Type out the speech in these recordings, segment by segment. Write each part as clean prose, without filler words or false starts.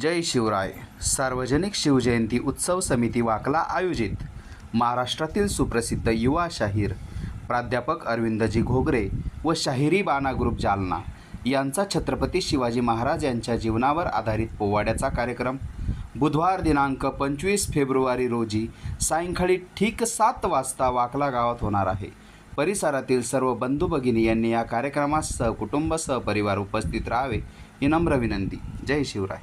जय शिवराय. सार्वजनिक शिवजयंती उत्सव समिती वाकला आयोजित महाराष्ट्रातील सुप्रसिद्ध युवा शाहीर प्राध्यापक अरविंदजी घोगरे व शाहिरी बाणा ग्रुप जालना यांचा छत्रपती शिवाजी महाराज यांच्या जीवनावर आधारित पोवाड्याचा कार्यक्रम बुधवार दिनांक 25 फेब्रुवारी रोजी सायंकाळी ठीक 7 वाजता वाकला गावात होणार आहे. परिसरातील सर्व बंधू भगिनी यांनी या कार्यक्रमास सहकुटुंब सहपरिवार उपस्थित राहावे ही नम्र विनंती. जय शिवराय.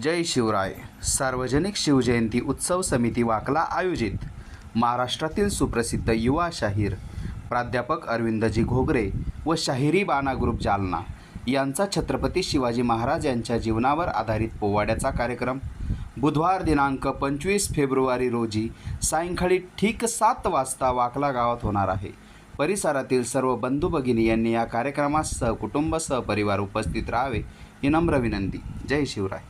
जय शिवराय. सार्वजनिक शिवजयंती उत्सव समिती वाकला आयोजित महाराष्ट्रातील सुप्रसिद्ध युवा शाहीर प्राध्यापक अरविंदजी घोगरे व शाहिरी बाणा ग्रुप जालना यांचा छत्रपती शिवाजी महाराज यांच्या जीवनावर आधारित पोवाड्याचा कार्यक्रम बुधवार दिनांक 25 फेब्रुवारी रोजी सायंकाळी ठीक 7 वाजता वाकला गावात होणार आहे. परिसरातील सर्व बंधू भगिनी यांनी या कार्यक्रमास सहकुटुंब सहपरिवार उपस्थित राहावे ही नम्र विनंती. जय शिवराय.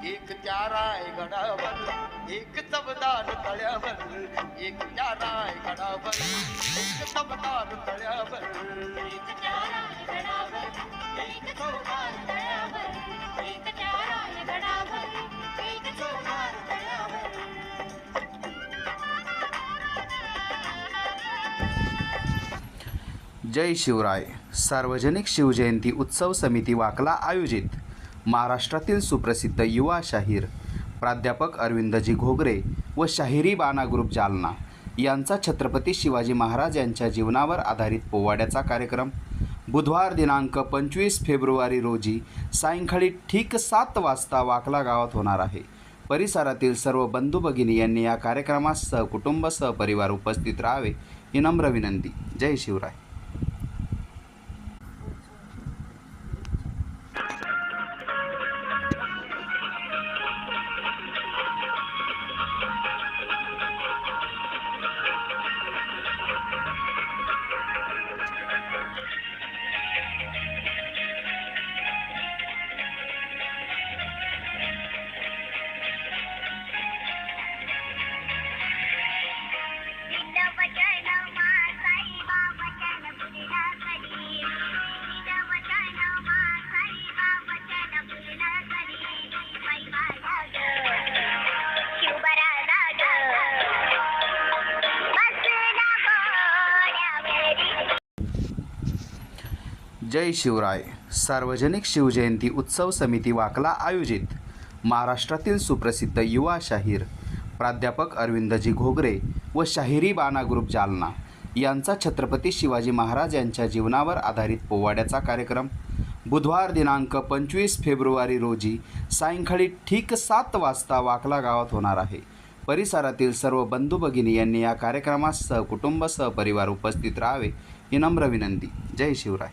एक त्या रायगडावर एक चवदार तळ्यावर एक त्या रायगडावर एक चवदार तळ्यावर एक त्या रायगडावर एक चवदार तळ्यावर एक त्या रायगडावर एक चवदार तळ्यावर. जय शिवराय. सार्वजनिक शिवजयंती उत्सव समिती वाकला आयोजित महाराष्ट्रातील सुप्रसिद्ध युवा शाहीर प्राध्यापक अरविंदजी घोगरे व शाहिरी बाणा ग्रुप जालना यांचा छत्रपती शिवाजी महाराज यांच्या जीवनावर आधारित पोवाड्याचा कार्यक्रम बुधवार दिनांक 25 फेब्रुवारी रोजी सायंकाळी ठीक 7 वाजता वाकला गावात होणार आहे. परिसरातील सर्व बंधू भगिनी यांनी या कार्यक्रमास सहकुटुंब सहपरिवार उपस्थित राहावे ही नम्र विनंती. जय शिवराय. जय शिवराय. सार्वजनिक शिवजयंती उत्सव समिती वाकला आयोजित महाराष्ट्रातील सुप्रसिद्ध युवा शाहीर प्राध्यापक अरविंदजी घोगरे व शाहिरी बाणा ग्रुप जालना यांचा छत्रपती शिवाजी महाराज यांच्या जीवनावर आधारित पोवाड्याचा कार्यक्रम बुधवार दिनांक 25 फेब्रुवारी रोजी सायंकाळी ठीक 7 वाजता वाकला गावात होणार आहे. परिसरातील सर्व बंधू भगिनी यांनी या कार्यक्रमास सहकुटुंब सहपरिवार उपस्थित राहावे ही नम्र विनंती. जय शिवराय.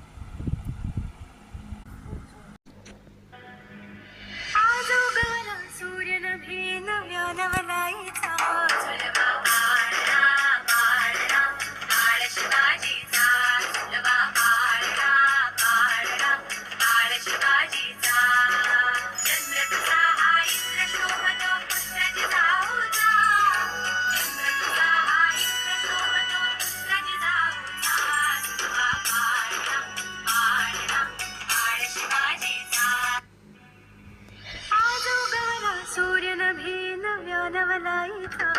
सूर्य नभी नव्या नवलाईचा